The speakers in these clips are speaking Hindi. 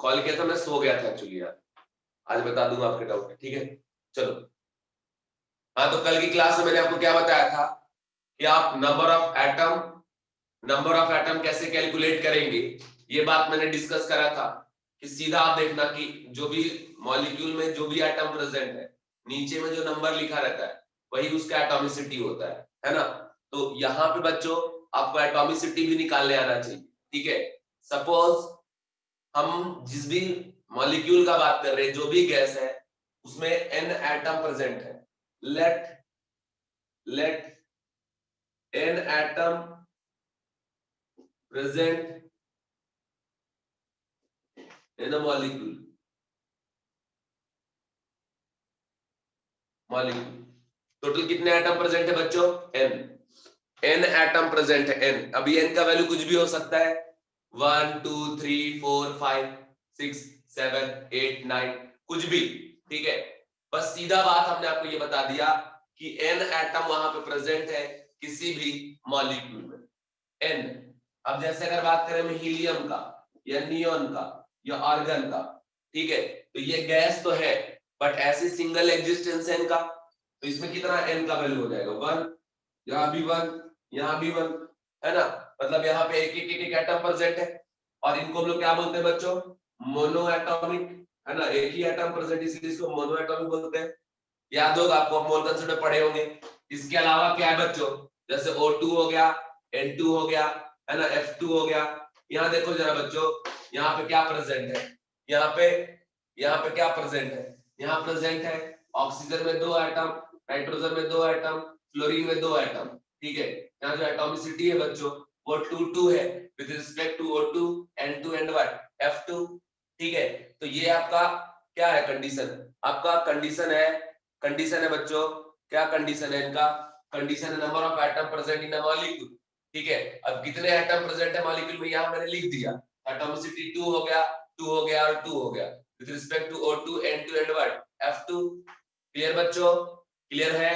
कॉल किया था, मैं सो गया था एक्चुअली यार, आज बता दूंगा आपके डाउट, ठीक है। चलो, हाँ तो कल की क्लास में मैंने आपको क्या बताया था कि आप नंबर ऑफ एटम कैसे कैलकुलेट करेंगे, ये बात मैंने डिस्कस करा था कि सीधा आप देखना कि जो भी मॉलिक्यूल में जो भी एटम प्रेजेंट है, नीचे में जो नंबर लिखा रहता है वही उसका एटॉमिसिटी होता है ना। तो यहाँ पे बच्चों आपको एटॉमिसिटी भी निकालने आना चाहिए, ठीक है। सपोज हम जिस भी मॉलिक्यूल का बात कर रहे हैं, जो भी गैस है उसमें n एटम प्रेजेंट है, let n atom present in a molecule total कितने एटम प्रेजेंट है बच्चों, n एटम प्रेजेंट है, n। अभी n का वैल्यू कुछ भी हो सकता है, 1 2 3 4 5 6 7 8 9 कुछ भी, ठीक है। बस सीधा बात हमने आपको ये बता दिया कि n एटम वहां पे प्रेजेंट है किसी भी मॉलिक्यूल में, n। अब जैसे अगर बात करें हम हीलियम का या नियोन का या आर्गन का, ठीक है, तो ये गैस तो है बट ऐसी सिंगल एग्जिस्टेंस है इनका, तो इसमें कितना n का वैल्यू हो जाएगा 1, यहाँ भी 1, यहाँ भी 1, है ना। मतलब यहाँ पे एक एक एक, एक एटम प्रेजेंट है और इनको हम लोग क्या बोलते हैं बच्चों, मोनो एटॉमिक, है ना। एक ही एटम प्रेजेंट इसलिए इसको मोनो एटॉमिक बोलते हैं, याद होगा आपको, आप मोल कंसेप्ट में पढ़े होंगे। इसके अलावा क्या है बच्चों, जैसे O2 हो गया, N2 हो गया, है ना, F2 हो गया। यहाँ देखो जरा बच्चों, यहाँ पे क्या प्रेजेंट है, यहाँ पे क्या प्रेजेंट है, यहाँ प्रेजेंट है ऑक्सीजन में 2 एटम, नाइट्रोजन में 2 एटम, फ्लोरीन में 2 एटम, ठीक है। यहाँ जो एटॉमिसिटी है बच्चों वो 2 है with respect to O2 N2 and what F2, ठीक है। तो ये आपका क्या है कंडीशन, आपका कंडीशन है बच्चों, क्या कंडीशन है इनका, कंडीशन है number of atom present in a molecule, ठीक है। अब कितने एटम प्रेजेंट है मॉलिक्यूल में यहाँ मैंने लिख दिया, एटॉमिसिटी 2 हो गया, 2 हो गया और 2 हो गया with respect to O2 N2 and what F2। Clear बच्चों, क्लियर है।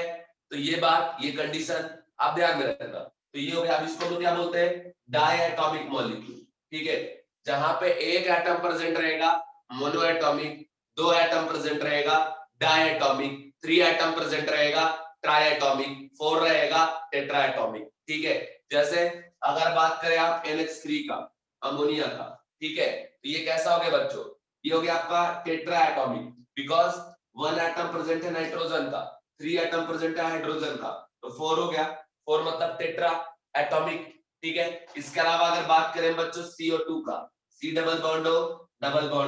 तो ये बात, ये कंडीशन आप ध्यान में रखना। तो ये हो गया, अब इसको लोग क्या बोलते हैं, डायएटॉमिक मॉलिक्यूल, ठीक है। जहां पे एक एटम प्रेजेंट रहेगा मोनो एटॉमिक, 2 एटम प्रेजेंट रहेगा डायएटॉमिक, 3 एटम प्रेजेंट रहेगा ट्राइएटॉमिक, 4 रहेगा टेट्राएटॉमिक, ठीक है। जैसे अगर बात करें आप NH3 का, अमोनिया का, ठीक है, तो ये कैसा हो गया बच्चों, ये हो गया आपका टेट्राएटॉमिक, बिकॉज 1 एटम प्रेजेंट है नाइट्रोजन का, 3 एटम प्रेजेंट है हाइड्रोजन का, तो 4 हो गया, 4 मतलब टेट्रा एटॉमिक, ठीक है। इसके अलावा अगर बात करें बच्चों CO2 का, C डबल बॉन्ड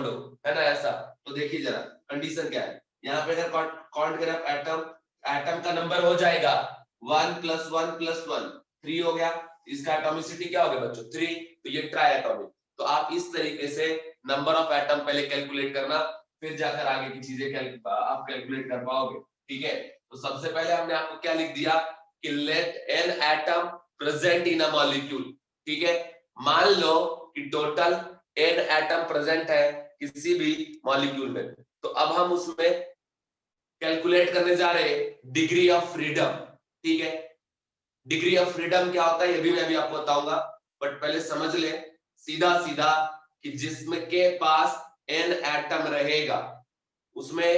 हो, है ना ऐसा, तो देखिए जरा कंडीशन क्या है, यहाँ पे अगर काउंट करें एटम का नंबर हो जाएगा 1 + 1 + 1 3 हो गया, इसका एटॉमिसिटी क्या हो गया बच्चों 3, तो ये ट्राई एटॉमिक। तो आप इस तरीके से नंबर ऑफ एटम पहले कैलकुलेट करना, फिर जाकर आगे की चीजें आप कैलकुलेट कर पाओगे, ठीक है। तो सबसे पहले हमने आपको क्या लिख दिया कि let n atom present in a molecule, ठीक है। मान लो कि टोटल n एटम प्रेजेंट है किसी भी मॉलिक्यूल में, तो अब हम उसमें कैलकुलेट करने जा रहे हैं डिग्री ऑफ फ्रीडम, ठीक है। डिग्री ऑफ फ्रीडम क्या होता है ये भी मैं अभी आपको बताऊंगा, बट पहले समझ ले सीधा सीधा कि जिसमें के पास n एटम रहेगा उसमें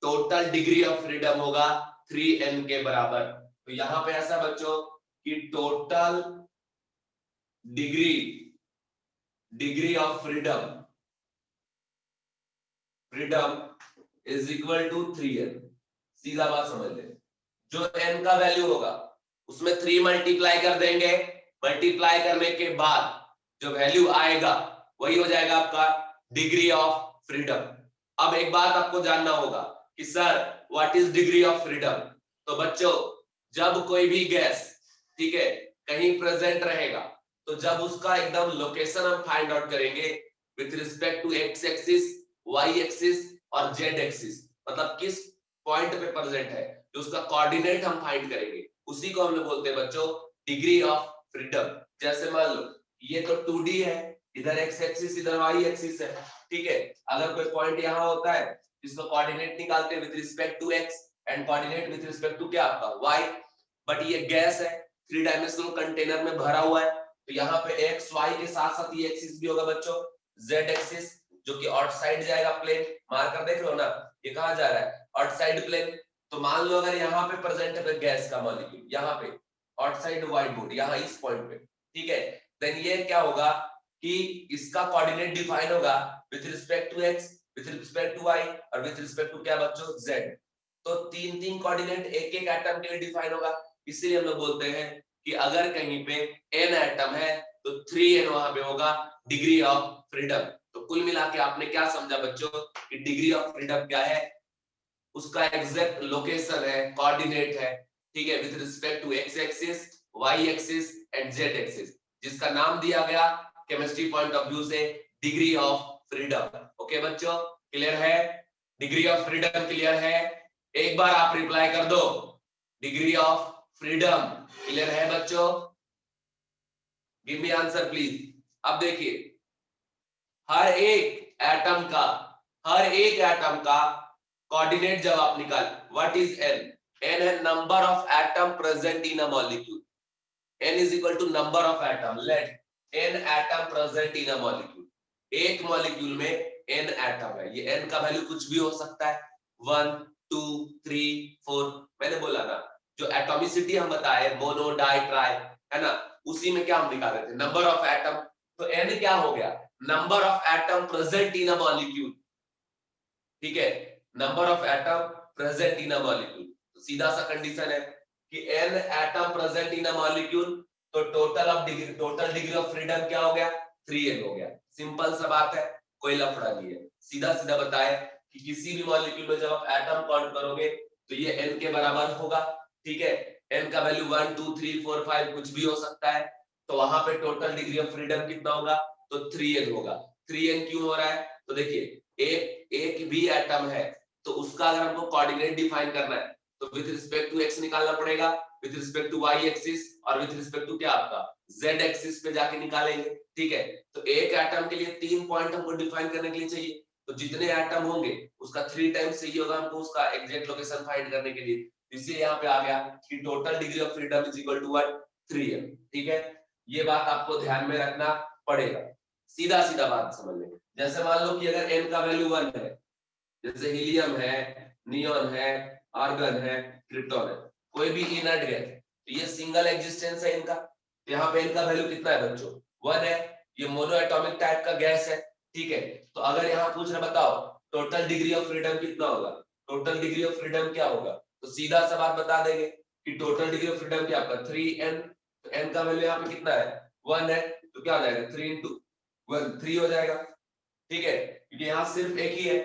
टोटल डिग्री ऑफ फ्रीडम होगा 3n के बराबर। तो यहां पे ऐसा बच्चों कि total degree of freedom is equal to 3n। सीधा बात समझ ले, जो n का वैल्यू होगा उसमें 3 मल्टीप्लाई कर देंगे, मल्टीप्लाई करने के बाद जो वैल्यू आएगा वही हो जाएगा आपका डिग्री ऑफ फ्रीडम। अब एक बात आपको जानना होगा कि sir what is degree of freedom. तो बच्चों जब कोई भी गैस, ठीक है, कहीं प्रेजेंट रहेगा, तो जब उसका एकदम लोकेशन हम फाइंड आउट करेंगे with respect to x axis, Y axis और जेड एक्सिस, मतलब किस पॉइंट पे प्रेजेंट है, जो उसका कोऑर्डिनेट हम फाइंड करेंगे, उसी को हम लोग बोलते हैं बच्चों डिग्री ऑफ फ्रीडम। जैसे मान लो ये तो 2D है, इधर एक्स एक्सिस इधर वाई एक्सिस है, ठीक है। अगर कोई पॉइंट यहाँ होता है जिसका कोऑर्डिनेट निकालते हैं with respect to x and coordinate with respect to क्या आपका वाई, बट ये गैस है 3 डायमेंशनल कंटेनर में भरा हुआ है, तो यहाँ पे एक्स वाई के साथ साथ ये एक्सिस भी होगा बच्चों जेड एक्सिस, जो कि आउटसाइड जाएगा प्लेन, मार्कर देख रहे हो ना, ये कहाँ जा रहा है, आउटसाइड प्लेन। तो मान लो अगर यहाँ पे प्रेजेंट है गैस का मॉलिक्यूल, यहाँ पे आउटसाइड वाइट बोर्ड, यहाँ इस पॉइंट पे, ठीक है, देन ये क्या होगा कि इसका कोऑर्डिनेट डिफाइन होगा with respect to x, with respect to y और विथ रिस्पेक्ट टू क्या बच्चों, जेड। तो तीन तीन कोऑर्डिनेट एक एक एटम के लिए डिफाइन होगा। इसलिए हम लोग बोलते हैं कि अगर कहीं पे n एटम है तो 3n वहां पे होगा डिग्री ऑफ फ्रीडम। तो कुल मिला के आपने क्या समझा बच्चों कि डिग्री ऑफ फ्रीडम क्या है, उसका एग्जैक्ट लोकेशन है, कोऑर्डिनेट है, ठीक है, with respect to x axis, Y axis and Z axis, जिसका नाम दिया गया केमिस्ट्री पॉइंट ऑफ व्यू से डिग्री ऑफ फ्रीडम। ओके बच्चों, क्लियर है, डिग्री ऑफ फ्रीडम क्लियर है, एक बार आप रिप्लाई कर दो, डिग्री ऑफ फ्रीडम क्लियर है बच्चों, गिव मी आंसर प्लीज। अब देखिए हर एक एटम का कोऑर्डिनेट जब आप निकाल, व्हाट इज n, n है number of atom present in a molecule, n is equal to number of atom, let n atom present in a molecule, एक मॉलिक्यूल में n एटम है, ये n का वैल्यू कुछ भी हो सकता है, 1 2 3 4, मैंने बोला ना जो एटॉमिसिटी हम बताए मोनो डाई ट्राई है ना, उसी में क्या हम निकाल रहे थे नंबर ऑफ एटम। तो n क्या हो गया, number of atom present in a molecule, ठीक है, number of atom present in a molecule. तो सीधा सा कंडीशन है कि n atom present in a molecule, तो टोटल डिग्री ऑफ फ्रीडम क्या हो गया, 3n हो गया। सिंपल सा बात है, कोई लफड़ा नहीं है, सीधा सीधा बताए कि किसी भी मॉलिक्यूल में जब आप एटम काउंट करोगे तो ये n के बराबर होगा, ठीक है, n का वैल्यू 1 2 3 4 5 कुछ भी हो सकता है, तो वहां पे टोटल डिग्री ऑफ फ्रीडम कितना होगा, तो 3n होगा। 3n क्यों हो रहा है, तो देखिए एक भी एटम है तो उसका अगर हमको कोऑर्डिनेट डिफाइन करना है तो विद रिस्पेक्ट टू x निकालना पड़ेगा, with respect to y axis और विद रिस्पेक्ट टू क्या आपका z एक्सिस पे जाके निकालेंगे, ठीक है। तो एक एटम के लिए 3 पॉइंट हमको डिफाइन करने के लिए चाहिए, तो जितने एटम होंगे उसका 3 टाइम्स चाहिए होगा हमको उसका एग्जैक्ट लोकेशन फाइंड करने के लिए। इसलिए यहाँ पे आ गया कि total degree of freedom is equal to 3m, ठीक है, ये बात आपको ध्यान में रखना पड़ेगा, सीधा सीधा बात समझ लेंगे। जैसे मान लो कि अगर n का वैल्यू 1 है, जैसे हीलियम है, नियॉन है, आर्गन है, क्रिप्टॉन है, कोई भी इनर्ट गैस, तो ये सिंगल एग्जिस्टेंस है इनका, तो यहाँ पे इनका वैल्यू कितना है बच्चों, 1 है, ये मोनो एटॉमिक टाइप का गैस है, ठीक है। तो अगर यहाँ पूछ रहे बताओ टोटल डिग्री ऑफ फ्रीडम कितना होगा, टोटल डिग्री ऑफ फ्रीडम क्या होगा, तो सीधा सा बात बता देंगे कि टोटल डिग्री ऑफ फ्रीडम क्या आपका 3n, तो n का वैल्यू यहाँ पे कितना है 1 है, तो क्या हो जाएगा 3 into 1 3 हो जाएगा, ठीक है, क्योंकि यहाँ सिर्फ एक ही है,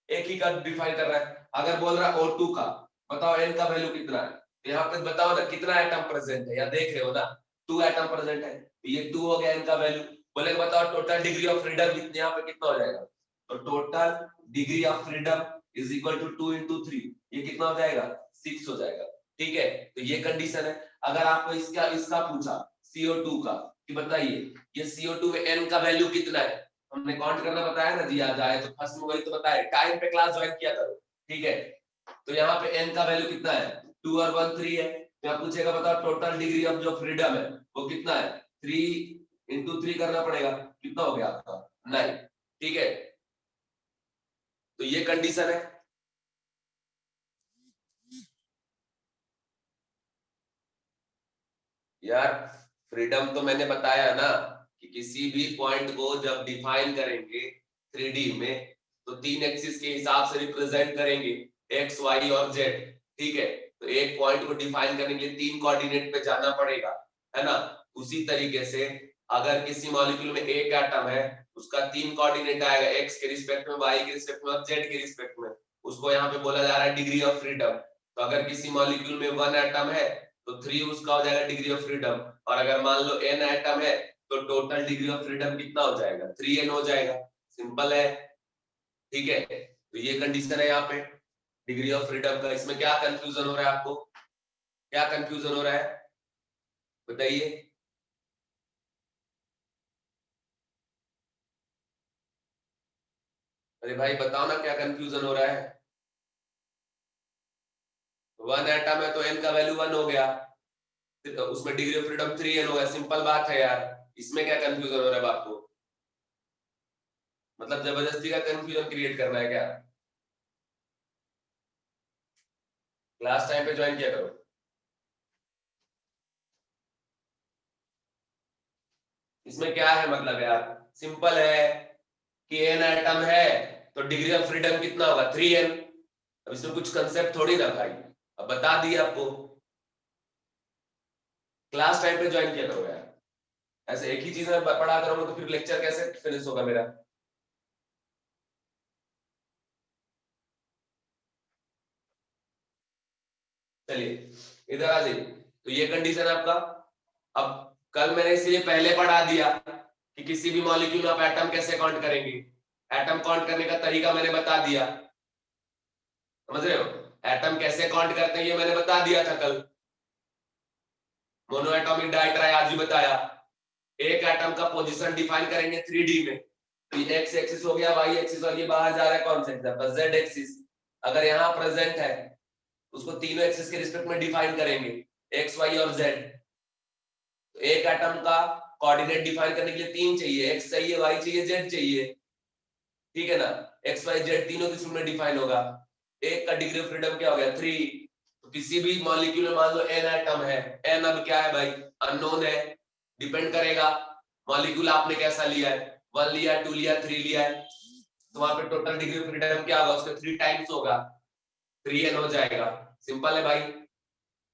एक ही का डिफाइन कर रहा है। अगर बोल रहा है O2 का, बताओ n का वैल्यू कितना है, तो यहाँ पे बताओ ना कितना एटम प्रेजेंट है, या देख रहे हो ना 2 एटम प्रेजेंट है, तो ये 2 हो गया n का वैल्यू। बोले बताओ टोटल डिग्री ऑफ फ्रीडम कितने यहाँ पे कितना हो जाएगा, तो total degree of freedom is equal to 2 into 3, ये कितना हो जाएगा 6 हो जाएगा, ठीक है। तो ये कंडीशन है। अगर आपको इसका पूछा CO2 का कि बताइए ये CO2 में n का वैल्यू कितना है, हमने काउंट करना बताया ना, दिया जाए तो फर्स्ट में वही तो बताया, टाइम पे क्लास ज्वाइन किया करो, ठीक है। तो यहाँ पे n का वैल्यू कितना है 2 और 1 3 है, तो यहाँ पूछेगा बताओ टोटल डिग्री ऑफ जो फ्रीडम है वो कितना है, 3 into 3 करना पड़ेगा, कितना हो गया आपका 9, ठीक है। तो ये कंडीशन है। यार फ्रीडम तो मैंने बताया ना कि किसी भी पॉइंट को जब डिफाइन करेंगे 3D में तो 3 एक्सिस के हिसाब से रिप्रेजेंट करेंगे x y और z, ठीक है। तो एक पॉइंट को डिफाइन करने के लिए 3 कोऑर्डिनेट पे जाना पड़ेगा, है ना। उसी तरीके से अगर किसी मॉलिक्यूल में एक एटम है उसका 3 कोऑर्डिनेट आएगा, x के रिस्पेक्ट में, y के रिस्पेक्ट में और z के रिस्पेक्ट में, उसको यहाँ पे बोला जा रहा है डिग्री ऑफ फ्रीडम। तो अगर किसी मॉलिक्यूल में 1 एटम है तो 3 उसका हो जाएगा डिग्री ऑफ फ्रीडम, और अगर मान लो n एटम है तो टोटल डिग्री ऑफ फ्रीडम कितना हो जाएगा 3n हो जाएगा, सिंपल है, ठीक है। तो ये कंडीशन है यहाँ पे डिग्री ऑफ फ्रीडम का। इसमें क्या कंफ्यूजन हो रहा है आपको, क्या कंफ्यूजन हो रहा है बताइए। अरे भाई बताओ ना क्या कंफ्यूजन हो रहा है। 1 एटम है तो n का वैल्यू 1 हो गया, तो उसमें डिग्री ऑफ फ्रीडम 3n हो गया, सिंपल बात है यार, इसमें क्या कंफ्यूजन हो रहा है आपको मतलब जबरदस्ती का कंफ्यूजन क्रिएट करना है क्या? क्लास टाइम पे ज्वाइन किया करो। इसमें क्या है मतलब यार, सिंपल है कि एन एटम है तो डिग्री ऑफ फ्रीडम कितना होगा 3n। अब इसमें कुछ कंसेप्ट थोड़ी ना भाई, अब बता दिया आपको। क्लास टाइम पे ज्वाइन किया करो यार, ऐसे एक ही चीज में पढ़ा करूंगा तो फिर लेक्चर कैसे फिनिश होगा मेरा। चलिए इधर आ जाइए, तो ये कंडीशन है आपका। अब कल मैंने इसलिए पहले पढ़ा दिया कि किसी भी मॉलिक्यूल में आप एटम कैसे काउंट करेंगे, एटम काउंट करने का तरीका मैंने बता दिया, समझ रहे हो? एटम कैसे काउंट करते हैं ये मैंने बता दिया था कल। मोनो एटॉमिक डाइट्राई आज भी बताया। एक एटम का पोजीशन डिफाइन करेंगे 3D में, तो ये एक्स एक्सिस हो गया, वाई एक्सिस, और ये बाहर जा रहा है कौन सा एग्जांपल जेड एक्सिस। अगर यहाँ प्रेजेंट है उसको तीनों एक्सिस के रिस्पेक्ट में डिफाइन करेंगे, एक्स वाई और जेड। तो एक एटम का कोऑर्डिनेट डिफाइन करने के लिए तीन चाहिए, एक्स चाहिए, वाई चाहिए, जेड चाहिए, ठीक है ना? एक्स वाई जेड तीनों के रिस्पेक्ट में डिफाइन होगा। एक का डिग्री ऑफ फ्रीडम क्या हो गया 3। तो किसी भी मॉलिक्यूल में मान लो एन एटम है, एन अब क्या है भाई, अननोन है, डिपेंड करेगा मॉलिक्यूल आपने कैसा लिया है, 1 लिया, 2 लिया, 3 लिया है, तो वहां पे टोटल डिग्री ऑफ फ्रीडम क्या होगा, उसका 3 टाइम्स होगा, 3n हो जाएगा। सिंपल है भाई।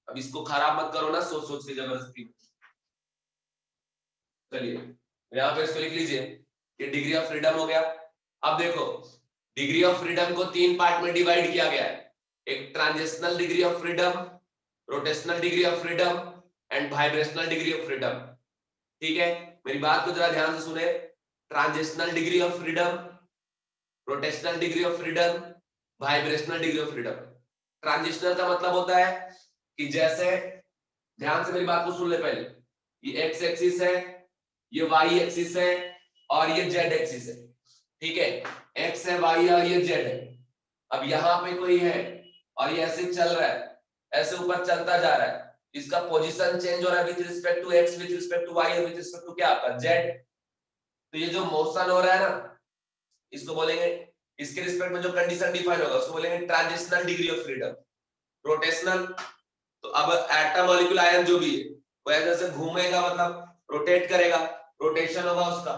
अब इसको खराब मत करो ना सोच सोच के जबरदस्ती। चलिए यहाँ पे इसको लिख लीजिए, ये डिग्री ऑफ फ्रीडम हो गया। अब देखो डिग्री ऑफ फ्रीडम को 3 पार्ट में डिवाइड किया गया है, एक transitional degree of freedom, rotational degree of freedom and vibrational degree of freedom. ठीक है, मेरी बात को जरा ध्यान से सुने। Transitional degree of freedom, rotational degree of freedom, vibrational degree of freedom. Transitional का मतलब होता है कि जैसे, ध्यान से मेरी बात को सुन ले पहले, ये एक्स एक्सिस है, ये वाई एक्सिस है और ये जेड एक्सिस है, ठीक है? एक्स है, वाई है और ये जेड है। अब यहाँ पे कोई है और ये ऐसे चल रहा है, ऐसे ऊपर चलता जा रहा है, इसका पोजीशन चेंज हो रहा है with respect to x, with respect to y और विद रिस्पेक्ट टू क्या आपका जेड। तो ये जो मोशन हो रहा है ना, इसको बोलेंगे, इसके रिस्पेक्ट में जो कंडीशन डिफाइन होगा उसको बोलेंगे transitional degree of freedom. Rotational, तो अब एटम मॉलिक्यूल आयन जो भी है वो ऐसे ऐसे घूमेगा, मतलब रोटेट करेगा, रोटेशन होगा उसका,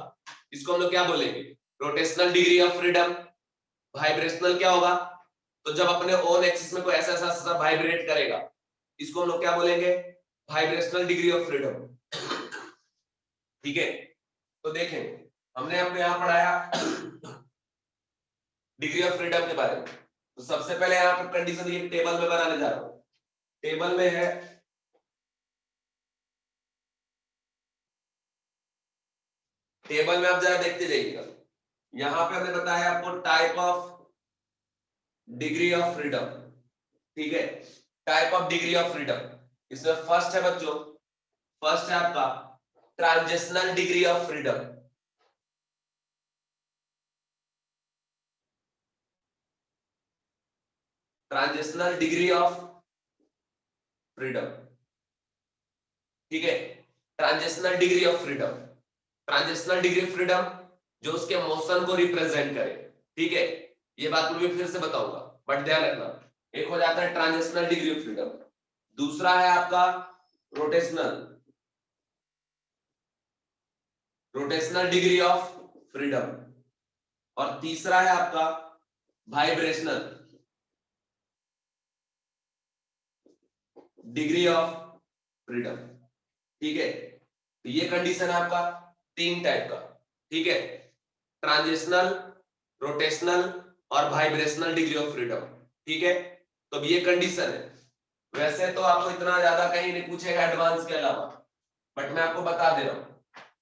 इसको हम लोग क्या बोलेंगे, rotational degree of freedom. Vibrational क्या होगा, तो जब अपने ओन एक्सिस में कोई ऐसा ऐसा ऐसा वाइब्रेट करेगा, इसको हम लोग क्या बोलेंगे, वाइब्रेशनल डिग्री ऑफ फ्रीडम। ठीक है, तो देखें हमने अपने यहाँ पढ़ाया डिग्री ऑफ फ्रीडम के बारे में। तो सबसे पहले यहाँ पे कंडीशन ये टेबल में बनाने जा रहा हूँ। टेबल में है, टेबल में आप जरा देखते जाइएगा, यहाँ पे हमने बताया आपको type of degree of freedom, ठीक है? Type of degree of freedom, इसमें फर्स्ट है बच्चों, फर्स्ट है आपका translational degree of freedom. Transitional degree of freedom, ठीक है? Translational degree of freedom, transitional degree of freedom जो उसके मोशन को रिप्रेजेंट करे, ठीक है? ये बात मैं फिर से बताऊंगा, बट ध्यान रखना, एक हो जाता है ट्रांजिशनल डिग्री ऑफ फ्रीडम, दूसरा है आपका rotational, rotational degree of freedom, और तीसरा है आपका वाइब्रेशनल डिग्री ऑफ फ्रीडम, ठीक है? तो ये कंडीशन है आपका 3 टाइप का, ठीक है? ट्रांजिशनल, रोटेशनल और वाइब्रेशनल डिग्री ऑफ फ्रीडम, ठीक है? तो अब ये कंडीशन है। वैसे तो आपको इतना ज्यादा कहीं नहीं पूछेगा एडवांस के अलावा, बट मैं आपको बता दे रहा हूं।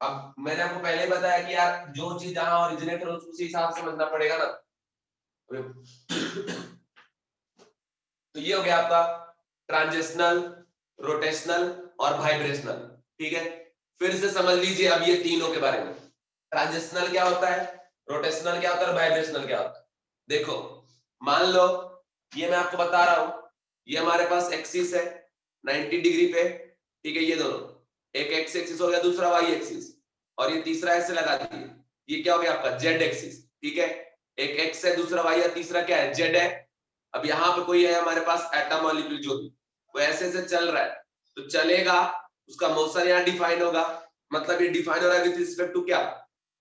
अब मैंने आपको पहले ही बताया कि यार जो चीज जहां ओरिजिनेट हो उसी हिसाब से समझना पड़ेगा ना। तो ये हो गया आपका ट्रांजिशनल, रोटेशनल और वाइब्रेशनल, ठीक है? फिर से समझ लीजिए अब ये तीनों के बारे में। ट्रांजिशनल क्या होता है, रोटेशनल क्या होता है, वाइब्रेशनल क्या होता है? देखो मान लो ये मैं आपको बता रहा हूं, ये हमारे पास एक्सिस है 90 डिग्री पे, ठीक है? ये दोनों, एक एक्स एक्सिस हो गया, दूसरा वाई एक्सिस, और ये तीसरा ऐसे लगा दिए, ये क्या हो गया आपका जेड एक्सिस, ठीक है, एक x है, दूसरा y है, तीसरा क्या है, z है। अब यहाँ पे कोई है हमारे पास एटम मॉलिक्यूल जो भी वो ऐसे से चल रहा है तो चलेगा, उसका मोशन यहाँ डिफाइन होगा, मतलब ये डिफाइन हो रहा है विथ रिस्पेक्ट टू क्या,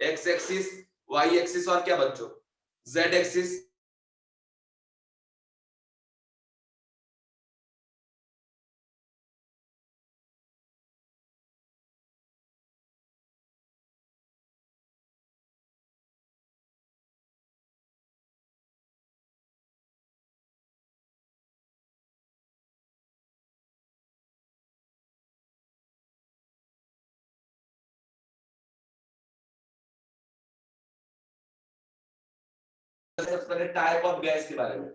x एक्सिस, y एक्सिस और क्या बच्चों, z axis. Type of gas के बारे में,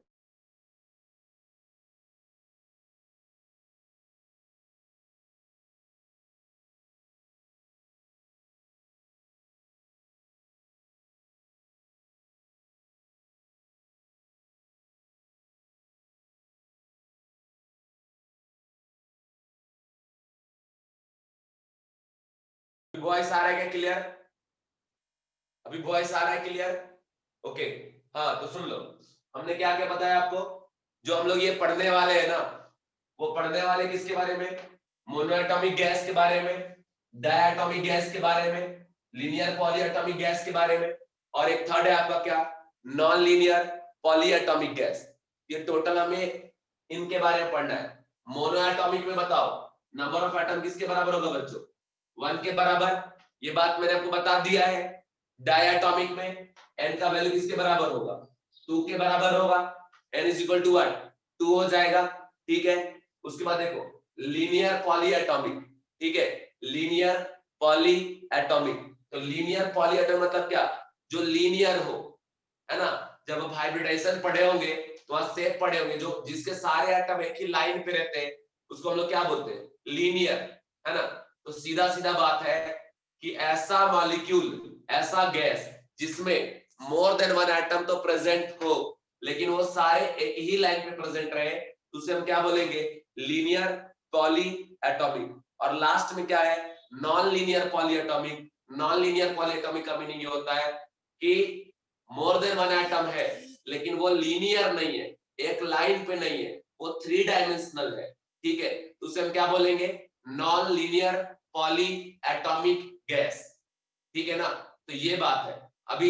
वॉइस आ रहा है क्या क्लियर, अभी वॉइस आ रहा है क्लियर, ओके। हाँ तो सुन लो, हमने क्या क्या बताया आपको, जो हम लोग ये पढ़ने वाले हैं ना, वो पढ़ने वाले किसके बारे में, मोनोएटॉमिक गैस के बारे में, डायटॉमिक गैस के बारे में, लीनियर पॉलीएटॉमिक गैस के बारे में, और एक थर्ड है आपका क्या, नॉन लीनियर पॉलीएटॉमिक गैस। ये टोटल हमें इनके बारे में पढ़ना है। मोनोएटॉमिक में बताओ नंबर ऑफ एटम किसके बराबर होगा बच्चों, 1 के बराबर, ये बात मैंने आपको बता दिया है। डायटॉमिक में n का वैल्यू किसके बराबर होगा, 2 के बराबर होगा, n is equal to what, 2 हो जाएगा, ठीक है। उसके बाद देखो लीनियर पॉलीएटॉमिक, ठीक है, लीनियर पॉलीएटॉमिक, तो लीनियर पॉलीएटॉमिक मतलब क्या, जो लीनियर हो, है ना। जब आप हाइब्रिडाइजेशन पढ़े होंगे तो वहां सेट पढ़े होंगे, जो जिसके सारे एटम एक ही लाइन पे रहते हैं उसको हम लोग क्या बोलते हैं, लीनियर, है ना। तो सीधा सीधा बात है कि ऐसा मॉलिक्यूल, ऐसा गैस जिसमें मोर देन वन एटम तो प्रेजेंट हो लेकिन वो सारे एक ही लाइन पे प्रेजेंट रहे, तो उसे हम क्या बोलेंगे, लीनियर पॉलीएटॉमिक। और लास्ट में क्या है, non linear polyatomic. Non linear polyatomic का मीनिंग ये होता है कि मोर देन वन एटम है लेकिन वो लीनियर नहीं है, एक लाइन पे नहीं है, वो 3 डायमेंशनल है, ठीक है, तो उसे हम क्या बोलेंगे, नॉन लीनियर पॉलीएटॉमिक गैस, ठीक है ना। तो ये बात है, अभी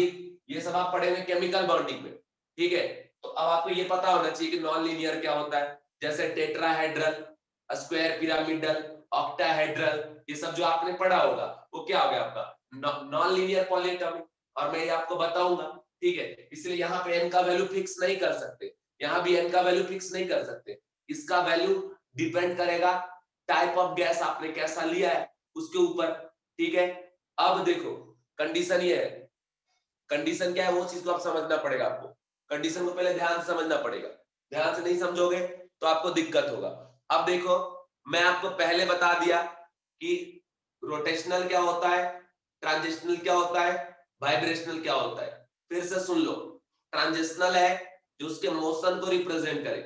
ये सब आप पढ़ेंगे केमिकल बॉन्डिंग में, ठीक है। तो अब आपको ये पता होना चाहिए कि नॉन लीनियर क्या होता है, जैसे टेट्राहेड्रल, स्क्वायर पिरामिडल, ऑक्टाहेड्रल, ये सब जो आपने पढ़ा होगा वो क्या हो गया आपका नॉन लीनियर पॉलीएटॉमिक। और मैं ये आपको बताऊंगा, ठीक है, इसलिए यहाँ पे n का वैल्यू फिक्स नहीं कर सकते, यहाँ भी n का वैल्यू फिक्स नहीं कर सकते, इसका वैल्यू डिपेंड करेगा टाइप ऑफ गैस आपने कैसा लिया है उसके ऊपर, ठीक है। अब देखो कंडीशन ये है, कंडीशन क्या है वो चीज को आप समझना पड़ेगा, आपको कंडीशन को पहले ध्यान से समझना पड़ेगा, ध्यान से नहीं समझोगे तो आपको दिक्कत होगा। अब देखो मैं आपको पहले बता दिया कि रोटेशनल क्या होता है, ट्रांजिशनल क्या होता है, वाइब्रेशनल क्या होता है। फिर से सुन लो, ट्रांजिशनल है जो उसके मोशन को रिप्रेजेंट करे,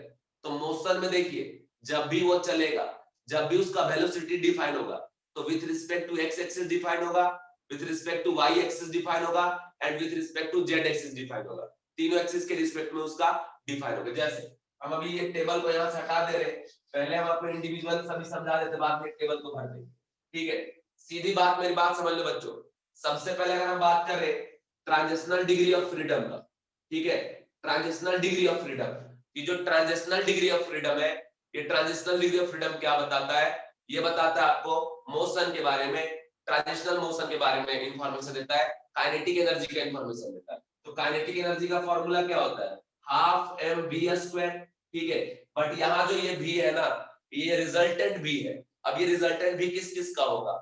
तो मोशन में देखिए जब भी वो चलेगा, जब भी उसका वेलोसिटी डिफाइन होगा तो with respect to x axis define होगा, with respect to Y axis define होगा and with respect to Z axis define होगा, तीनों एक्सिस के रिस्पेक्ट में उसका डिफाइन होगा। जैसे हम अभी ये टेबल को यहां से हटा दे रहे, पहले हम आपको इंडिविजुअल सभी समझा देते, बाद में टेबल को भर देंगे, ठीक है। सीधी बात, मेरी बात समझ लो बच्चों, सबसे पहले अगर हम बात करें ट्रांजिशनल डिग्री ऑफ फ्रीडम का, ठीक है, ट्रांजिशनल डिग्री ऑफ फ्रीडम, ये जो ट्रांजिशनल डिग्री ऑफ फ्रीडम है, ये ट्रांजिशनल डिग्री ऑफ फ्रीडम क्या बताता है, ये बताता है आपको मोशन के बारे में, ट्रांजिशनल मोशन के बारे में इंफॉर्मेशन देता है, काइनेटिक एनर्जी का इंफॉर्मेशन देता है। तो काइनेटिक एनर्जी का फॉर्मूला क्या होता है, हाफ एम वी स्क्वायर, ठीक है। बट यहाँ जो ये भी है ना, ये रिजल्टेंट भी है। अब ये रिजल्टेंट भी किस किस का होगा,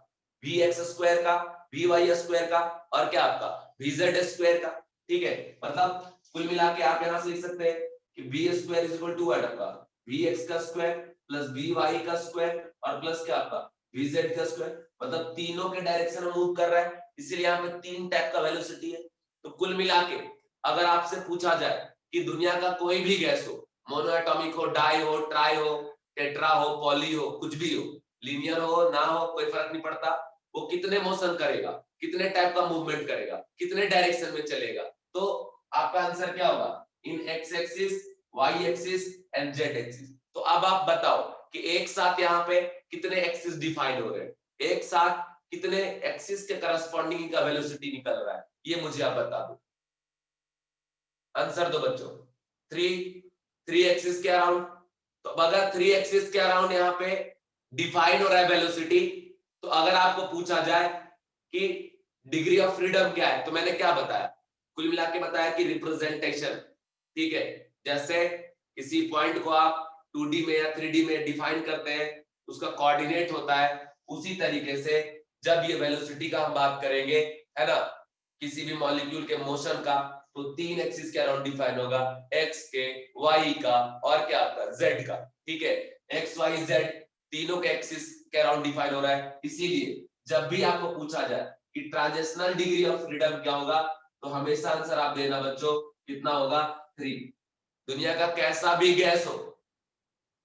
वी एक्स स्क्वायर का, वी वाई स्क्वायर का, और क्या आपका वी जेड स्क्वायर का, ठीक है। मतलब कुल मिला के आप यहाँ से लिख सकते हैं कि v square is equal to आपका वी एक्स का स्क्वायर प्लस वी वाई का स्क्वायर और प्लस क्या आपका वी जेड का स्क्वायर, मतलब तीनों के डायरेक्शन में मूव कर रहा है, इसीलिए यहाँ पे 3 टाइप का वेलोसिटी है। तो कुल मिला के अगर आपसे पूछा जाए कि दुनिया का कोई भी गैस हो, मोनोएटॉमिक हो, डाई हो, ट्राई हो, टेट्रा हो, पॉली हो, कुछ भी हो, लीनियर हो ना हो कोई फर्क नहीं पड़ता, वो कितने मोशन करेगा, कितने टाइप का मूवमेंट करेगा, कितने डायरेक्शन में चलेगा, तो आपका आंसर क्या होगा, in X axis, Y axis and Z axis. तो अब आप बताओ कि एक साथ यहाँ पे कितने एक्सिस डिफाइन हो रहे हैं, एक साथ कितने एक्सिस के करस्पॉन्डिंग का वेलोसिटी निकल रहा है, ये मुझे आप बता दो। आंसर दो बच्चों। थ्री एक्सिस के अराउंड। तो अगर 3 एक्सिस के अराउंड यहाँ पे डिफाइन हो रहा है वेलोसिटी, तो अगर आपको पूछा जाए कि डिग्री ऑफ फ्रीडम क्या है, तो मैंने क्या बताया, कुल मिला के बताया कि रिप्रेजेंटेशन। ठीक है, जैसे किसी पॉइंट को आप 2D में या 3D में डिफाइन करते हैं, उसका कोऑर्डिनेट होता है, उसी तरीके से जब ये वेलोसिटी का हम बात करेंगे, है ना, किसी भी मॉलिक्यूल के मोशन का, तो 3 एक्सिस के अराउंड डिफाइन होगा, एक्स के, वाई का और क्या आपका जेड का। ठीक है, एक्स वाई जेड तीनों के एक्सिस के अराउंड डिफाइन हो रहा है। इसीलिए जब भी आपको पूछा जाए कि ट्रांजिशनल डिग्री ऑफ फ्रीडम क्या होगा, तो हमेशा आंसर आप देना बच्चों, कितना होगा, 3। दुनिया का कैसा भी गैस हो,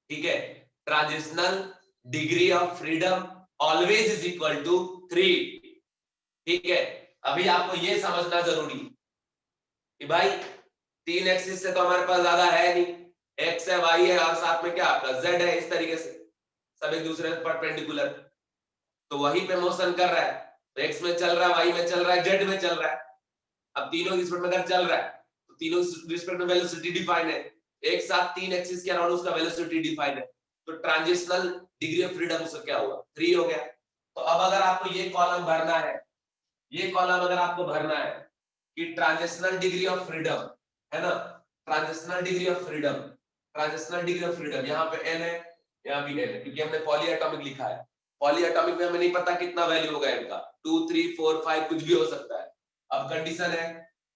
ठीक है, translational degree of freedom always is equal to 3। ठीक है, अभी आपको ये समझना जरूरी कि भाई 3 एक्सिस से तो हमारे पास ज्यादा है नहीं, एक्स है, वाई है और साथ में क्या आपका जेड है, इस तरीके से सब एक दूसरे से परपेंडिकुलर, तो वहीं पे मोशन कर रहा है, तो एक्स में चल रहा है, वाई में चल रहा है, जेड में चल रहा है। अब तीनों की रिस्पेक्ट में अगर चल रहा है, तो तीनों रिस्पेक्ट में वेलोसिटी डिफाइन है, एक साथ 3 एक्सिस के अराउंड उसका वेलोसिटी डिफाइन है, तो ट्रांजिशनल डिग्री ऑफ फ्रीडम उसका क्या हुआ, 3 हो गया। तो अब अगर आपको ये कॉलम भरना है, ये कॉलम अगर आपको भरना है कि ट्रांजिशनल डिग्री ऑफ फ्रीडम, है ना, transitional degree of freedom, transitional degree of freedom, यहाँ पे n है, यहाँ भी n है, क्योंकि हमने पॉली एटॉमिक लिखा है। पॉली एटॉमिक में हमें नहीं पता कितना वैल्यू होगा इनका, 2 3 4 5 कुछ भी हो सकता है। अब कंडीशन है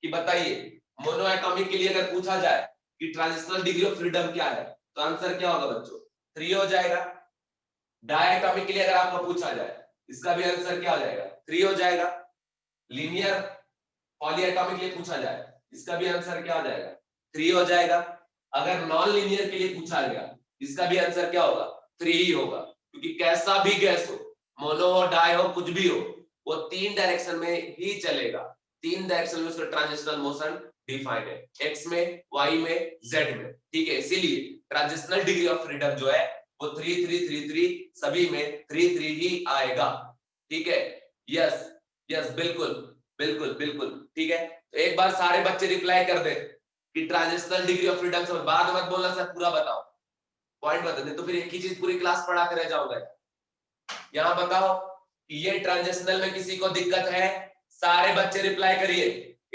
कि बताइए मोनो एटॉमिक के लिए अगर पूछा जाए कि ट्रांजिशनल डिग्री ऑफ फ्रीडम क्या है, तो आंसर क्या होगा बच्चों, 3 हो जाएगा। डाई एटॉमिक के लिए अगर आपको पूछा जाए, इसका भी आंसर क्या हो जाएगा, 3 हो जाएगा। लीनियर पॉलीएटॉमिक के लिए पूछा जाए, इसका भी आंसर क्या हो जाएगा, 3 हो जाएगा। अगर नॉन लीनियर के लिए पूछा गया, इसका भी आंसर क्या होगा, 3 ही होगा, क्योंकि कैसा भी गैस हो, मोनो हो, डाई हो, कुछ भी हो, वो 3 डायरेक्शन में ही चलेगा, 3 डायरेक्शन में उसका ट्रांजिशनल मोशन डिफाइंड है, एक्स में, वाई में, जेड में। ठीक है, इसीलिए ट्रांजिशनल डिग्री ऑफ फ्रीडम जो है वो 3 3 3 3 सभी में 3 3 ही आएगा। ठीक है, यस यस, बिल्कुल बिल्कुल बिल्कुल। ठीक है, तो एक बार सारे बच्चे रिप्लाई कर दे कि ट्रांजिशनल डिग्री ऑफ फ्रीडम से बाद मत बोलना सर, पूरा बताओ, पॉइंट बता दे, तो फिर एक ही चीज पूरी क्लास पढ़ा कर रह जाओगे। यहाँ बताओ कि ये ट्रांजिशनल में किसी को दिक्कत है, सारे बच्चे रिप्लाई करिए,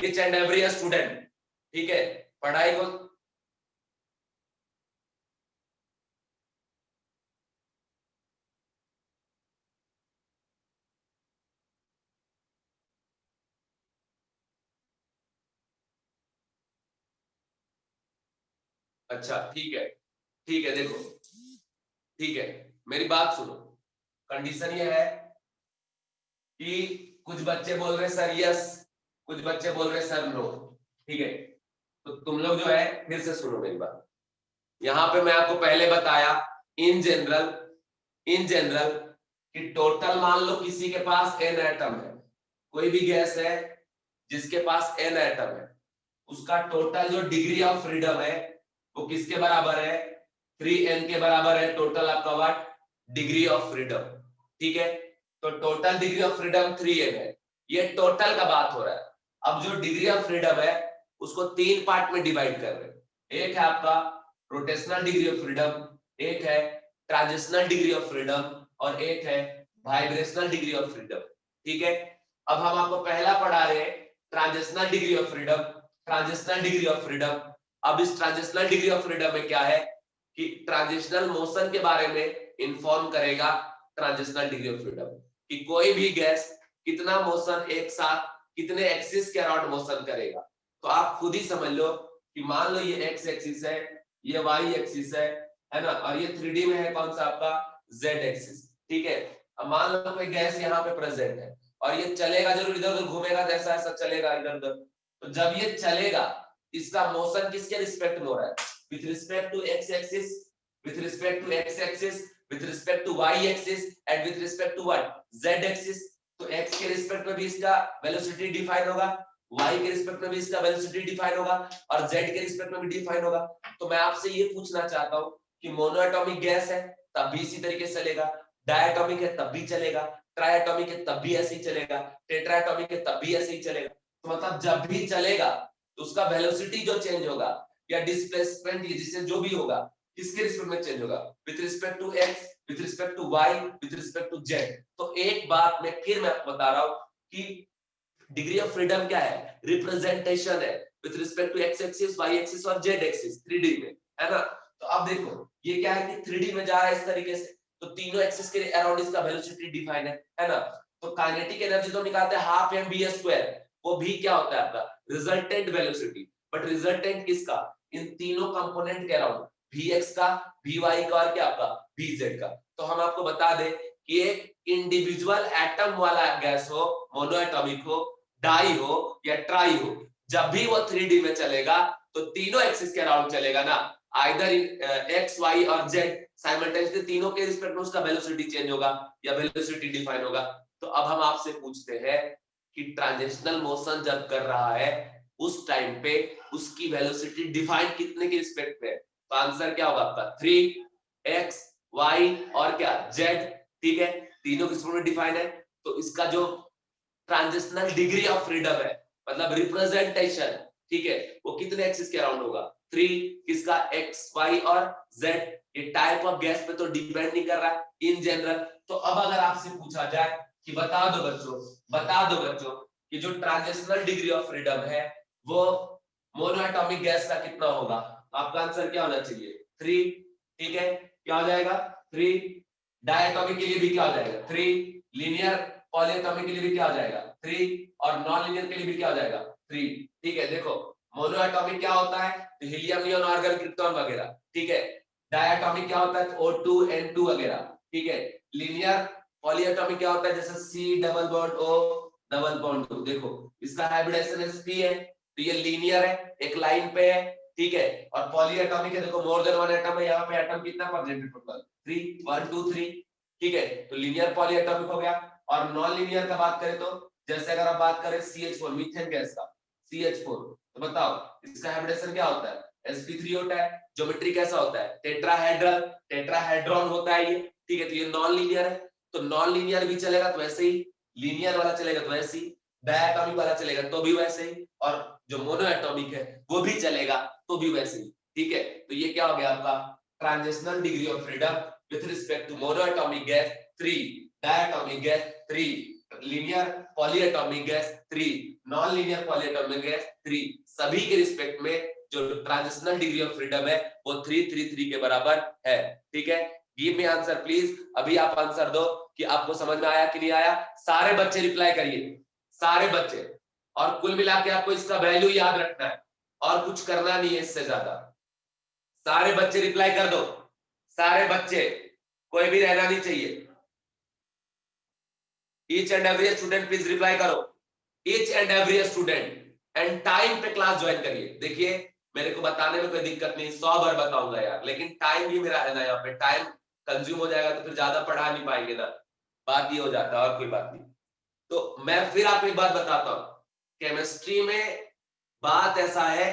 ईच एंड एवरी स्टूडेंट। ठीक है, पढ़ाई को अच्छा, ठीक है, देखो, ठीक है, मेरी बात सुनो, कंडीशन ये है कि कुछ बच्चे बोल रहे सर यस, कुछ बच्चे बोल रहे सर नो। ठीक है, तो तुम लोग जो है फिर से सुनो मेरी बात। यहाँ पे मैं आपको पहले बताया इन जनरल कि टोटल मान लो किसी के पास n एटम है, कोई भी गैस है जिसके पास n एटम है, उसका टोटल जो डिग्री ऑफ फ्रीडम है वो किसके बराबर है, 3n के बराबर है। टोटल आपका व्हाट, डिग्री ऑफ फ्रीडम। ठीक है, तो total degree of freedom 3n है, ये टोटल का बात हो रहा है। अब जो डिग्री ऑफ फ्रीडम है उसको 3 पार्ट में डिवाइड कर रहे हैं, एक है आपका रोटेशनल डिग्री ऑफ फ्रीडम, एक है ट्रांजिशनल डिग्री ऑफ फ्रीडम और एक है वाइब्रेशनल डिग्री ऑफ फ्रीडम। ठीक है, अब हम आपको पहला पढ़ा रहे हैं transitional degree of freedom, transitional degree of freedom. अब इस ट्रांजिशनल डिग्री ऑफ फ्रीडम में क्या है कि ट्रांजिशनल मोशन के बारे में इंफॉर्म करेगा ट्रांजिशनल डिग्री ऑफ फ्रीडम, कि कोई भी गैस कितना मोशन एक साथ कितने एक्सिस के अराउंड मोशन करेगा। तो आप खुद ही समझ लो कि मान लो ये एक्स एक्सिस है, ये वाई एक्सिस है ना, और ये 3D में है कौन सा आपका जेड एक्सिस। ठीक है, अब मान लो कोई गैस यहाँ पे प्रेजेंट है और ये चलेगा जरूर, इधर उधर घूमेगा, जैसा ऐसा चलेगा इधर उधर, तो जब ये चलेगा इसका मोशन किसके रिस्पेक्ट में हो रहा है, with respect to x axis, with respect to x axis, with respect to Y axis and with respect to what, z axis. तो एक्स के रिस्पेक्ट में भी इसका वेलोसिटी डिफाइन होगा, y के रिस्पेक्ट में भी इसका वेलोसिटी डिफाइन होगा और z के रिस्पेक्ट में भी डिफाइन होगा। तो मैं आपसे ये पूछना चाहता हूं कि मोनोएटॉमिक गैस है तब भी इसी तरीके से चलेगा, डायटॉमिक है तब भी चलेगा, ट्राइएटॉमिक है तब भी ऐसे ही चलेगा, टेट्राएटॉमिक है तब भी ऐसे ही चलेगा। तो मतलब जब भी चलेगा तो उसका वेलोसिटी जो चेंज होगा या डिस्प्लेसमेंट जिससे जो भी होगा किसके रिस्पेक्ट में चेंज होगा, with respect to x, with respect to y, with respect to z। तो एक बात मैं फिर मैं आपको बता रहा हूं कि डिग्री ऑफ फ्रीडम क्या है, रिप्रेजेंटेशन है with respect to x axis, y axis और z एक्सिस 3D में, है ना। तो अब देखो ये क्या है कि 3D में जा रहा है इस तरीके से, तो तीनों एक्सिस के अराउंड इसका वेलोसिटी डिफाइन है ना। तो काइनेटिक एनर्जी तो निकालते हैं हाफ mv², वो भी क्या होता है आपका रिजल्टेंट वेलोसिटी। बट रिजल्टेंट किसका, इन तीनों कंपोनेंट के अराउंड, vx का, vy का और क्या आपका vz का। तो हम आपको बता दें कि एक इंडिविजुअल एटम वाला गैस हो, मोनोएटॉमिक हो, डाई हो या ट्राई हो, जब भी वो 3D में चलेगा तो तीनों एक्सिस के अराउंड चलेगा ना, आइदर एक्स वाई और जेड साइमल्टेनियसली तीनों के रिस्पेक्ट में उसका वेलोसिटी चेंज होगा या वेलोसिटी डिफाइन होगा। तो अब हम आपसे पूछते हैं कि ट्रांजिशनल मोशन जब कर रहा है उस टाइम पे उसकी वेलोसिटी डिफाइन कितने के रिस्पेक्ट में है। तो आंसर क्या होगा आपका 3x y और क्या z, ठीक है, तीनों के रिस्पेक्ट में डिफाइन है। तो इसका जो ट्रांजिशनल डिग्री ऑफ फ्रीडम है मतलब रिप्रेजेंटेशन, ठीक है, वो कितने एक्सिस के अराउंड होगा 3, किसका x y और z। ये टाइप ऑफ गैस पे तो डिपेंड नहीं कर रहा है इन जनरल। तो अब अगर आपसे पूछा जाए कि बता दो बच्चों, बता दो बच्चों कि जो ट्रांजिशनल डिग्री ऑफ फ्रीडम है वो मोनोएटॉमिक गैस का कितना होगा, आपका आंसर क्या होना चाहिए 3, ठीक है, क्या हो जाएगा 3, डायटॉमिक के लिए भी क्या हो जाएगा 3, लीनियर पॉलीएटॉमिक के लिए भी क्या हो जाएगा 3 और नॉन लीनियर के लिए भी क्या हो जाएगा 3, ठीक है। देखो मोनोएटॉमिक क्या होता है, तो हीलियम नियॉन आर्गन क्रिप्टॉन वगैरह, ठीक है। डायटॉमिक क्या होता है, तो O2 N2 वगैरह, ठीक है। लीनियर पॉलीएटॉमिक क्या होता है, जैसे C double bond O double bond O, देखो इसका हाइब्रिडेशन sp है तो ये लीनियर है, एक लाइन पे है, ठीक है। और पॉलीएटॉमिक है, देखो मोर देन वन एटम है, यहाँ पे एटम कितना परसेंट है टोटल 3, 1 2 3, ठीक है। तो लीनियर पॉलीएटॉमिक हो गया। और नॉन लीनियर का बात करें तो जैसे अगर आप बात करें CH4 मीथेन गैस का CH4, तो बताओ इसका हाइब्रिडेशन क्या होता है sp3 होता है। ज्योमेट्री कैसा होता है टेट्राहेड्रल, टेट्राहेड्रॉन होता है ये, ठीक है। तो ये नॉन लीनियर है, तो नॉन लीनियर भी चलेगा तो वैसे ही, लीनियर वाला चलेगा तो वैसे ही, डायटॉमिक वाला चलेगा तो भी वैसे ही, और जो मोनोएटॉमिक है वो भी चलेगा तो भी वैसे ही, ठीक है। तो ये क्या हो गया आपका translational degree of freedom with respect to monoatomic gas 3, diatomic gas 3, linear polyatomic gas 3, non linear polyatomic gas 3, सभी के रिस्पेक्ट में जो ट्रांजिशनल डिग्री ऑफ फ्रीडम है वो 333 के बराबर है, ठीक है। गिव मी आंसर प्लीज, अभी आप आंसर दो कि आपको समझ में आया कि नहीं आया। सारे बच्चे रिप्लाई करिए, सारे बच्चे, और कुल मिला के आपको इसका वैल्यू याद रखना है और कुछ करना नहीं है इससे ज्यादा। सारे बच्चे रिप्लाई कर दो, सारे बच्चे, कोई भी रहना नहीं चाहिए। Each and every student please reply करो, each and every student, and time पे क्लास ज्वाइन करिए। देखिए मेरे को बताने में कोई दिक्कत नहीं, 100 बार बताऊंगा यार, लेकिन टाइम भी मेरा है ना, यहाँ पे टाइम कंज्यूम हो जाएगा तो फिर ज्यादा पढ़ा नहीं पाएंगे ना, बात ये हो जाता है और कोई बात नहीं। तो मैं फिर आपको एक बात बताता हूँ, केमिस्ट्री में बात ऐसा है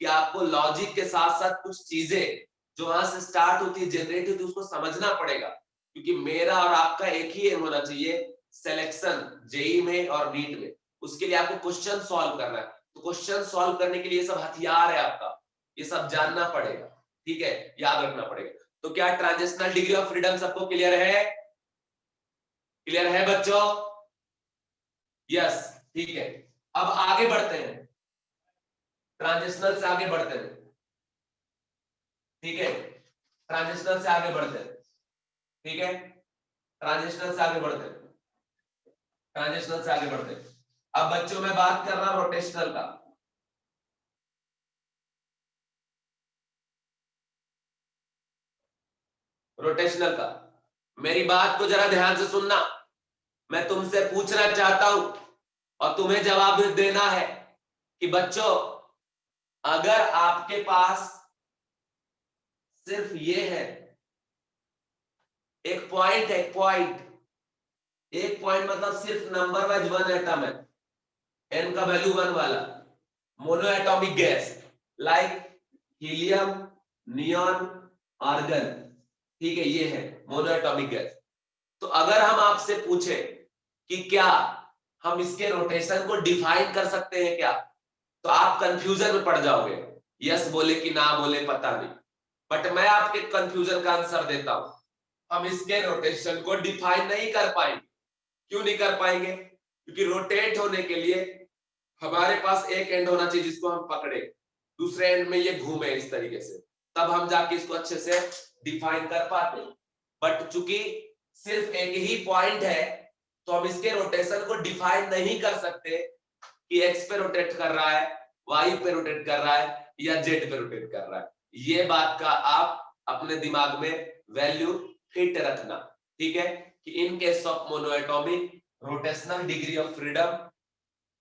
कि आपको लॉजिक के साथ साथ कुछ चीजें जो वहां से स्टार्ट होती है, जनरेट होती है, उसको समझना पड़ेगा। क्योंकि मेरा और आपका एक ही एम होना चाहिए, सिलेक्शन जेई में और नीट में, उसके लिए आपको क्वेश्चन सॉल्व करना है। तो क्वेश्चन सॉल्व करने के लिए ये सब हथियार है आपका, ये सब जानना पड़ेगा, ठीक है, याद रखना पड़ेगा। तो क्या ट्रांजिशनल डिग्री ऑफ फ्रीडम सबको क्लियर है, क्लियर है बच्चों, यस, ठीक है। अब आगे बढ़ते हैं, ट्रांजिशनल से आगे बढ़ते हैं, ठीक है, ट्रांजिशनल से आगे बढ़ते हैं, ठीक है, ट्रांजिशनल से आगे बढ़ते हैं, ट्रांजिशनल से आगे बढ़ते हैं। अब बच्चों में बात कर रहा हूं रोटेशनल का, रोटेशनल का। मेरी बात को जरा ध्यान से सुनना, मैं तुमसे पूछना चाहता हूं और तुम्हें जवाब देना है कि बच्चों अगर आपके पास सिर्फ ये है, एक पॉइंट है, एक पॉइंट, एक पॉइंट मतलब सिर्फ नंबर वाइज वन एटम है, n का वैल्यू 1 वाला mono atomic gas like helium, neon, argon, ठीक है, ये है मोनो एटॉमिक गैस। तो अगर हम आपसे पूछे कि क्या हम इसके रोटेशन को डिफाइन कर सकते हैं क्या, तो आप कंफ्यूजन में पड़ जाओगे, यस बोले कि ना बोले पता नहीं। बट मैं आपके कंफ्यूजन का आंसर देता हूं, हम इसके रोटेशन को डिफाइन नहीं कर पाएंगे। क्यों नहीं कर पाएंगे? क्योंकि रोटेट होने के लिए हमारे पास एक एंड होना चाहिए जिसको हम पकड़े, दूसरे एंड में ये घूमे इस तरीके से, तब हम जाके इसको अच्छे से डिफाइन कर पाते। बट चूंकि सिर्फ एक ही पॉइंट है, तो हम इसके रोटेशन को डिफाइन नहीं कर सकते कि एक्स पे रोटेट कर रहा है, वाई पे रोटेट कर रहा है या जेड पे रोटेट कर रहा है। ये बात का आप अपने दिमाग में वैल्यू फिट रखना, ठीक है, कि in case of monoatomic rotational degree of freedom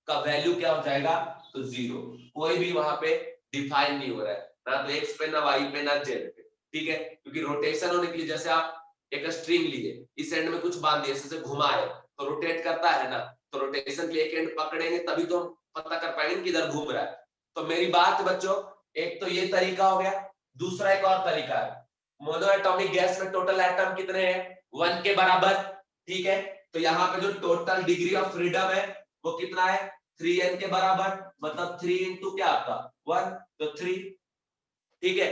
का वैल्यू क्या हो जाएगा, तो 0, कोई भी वहां पे डिफाइन नहीं हो रहा है, ना तो एक्स पे, ना वाई पे, ना जेड पे, ठीक है। क्योंकि रोटेशन होने के लिए जैसे आप एक स्ट्रिंग लिए, इस एंड में कुछ बांध दिए, इसे घुमाए तो रोटेट करता है ना, तो रोटेशन के लिए एक एंड पकड़ेंगे तभी तो हम पता कर पाएंगे कि इधर घूम रहा है। तो मेरी बात बच्चों, एक तो ये तरीका हो गया, दूसरा एक और तरीका है, मोनोएटॉमिक गैस में टोटल एटम कितने हैं, 1 के बराबर, ठीक है। तो यहाँ पे जो टोटल डिग्री ऑफ फ्रीडम है वो कितना है, 3n के बराबर, मतलब 3 इंटू क्या आपका 1, तो 3, ठीक है।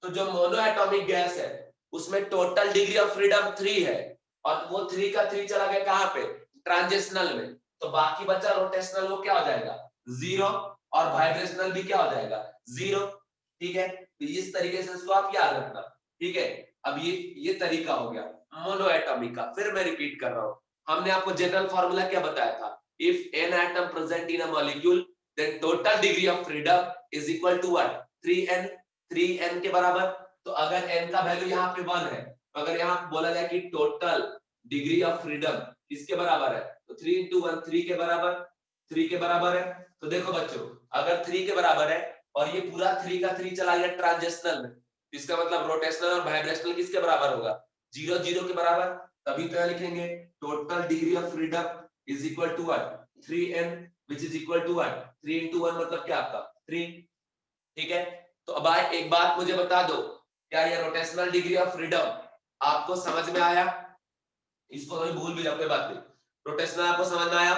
तो जो मोनोएटॉमिक गैस है उसमें टोटल डिग्री ऑफ फ्रीडम 3 है, और वो 3 का 3 चला गया कहां पे, ट्रांजिशनल में, तो बाकी बचा रोटेशनल, वो क्या हो जाएगा 0, और वाइब्रेशनल भी क्या हो जाएगा 0, ठीक है। तो इस तरीके से इसको आप याद रखना, ठीक है। अब ये तरीका हो गया मोनोएटॉमिक का। फिर मैं रिपीट कर रहा हूं, हमने आपको जनरल फॉर्मूला क्या बताया था, if n atom present in a molecule then total degree of freedom is equal to what, 3n, 3n के बराबर। तो अगर n का वैल्यू यहाँ पे 1 है, तो अगर यहाँ बोला जाए कि टोटल डिग्री ऑफ फ्रीडम किसके बराबर है, तो 3 इंटू 1 3 के बराबर, 3 के बराबर है। तो देखो बच्चों, अगर 3 के बराबर है और ये पूरा 3 का 3 चला गया ट्रांजिशनल में, इसका मतलब रोटेशनल और वाइब्रेशनल किसके बराबर होगा, 0 0 के बराबर। तभी तो यहाँ लिखेंगे total degree of freedom is equal to what, 3n, which is equal to what, 3 into 1 मतलब क्या आपका 3, ठीक है। तो अब एक बात मुझे बता दो, क्या ये रोटेशनल डिग्री ऑफ फ्रीडम आपको समझ में आया? इसको कभी भूल भी जाओ कोई बात नहीं, रोटेशनल आपको समझ में आया?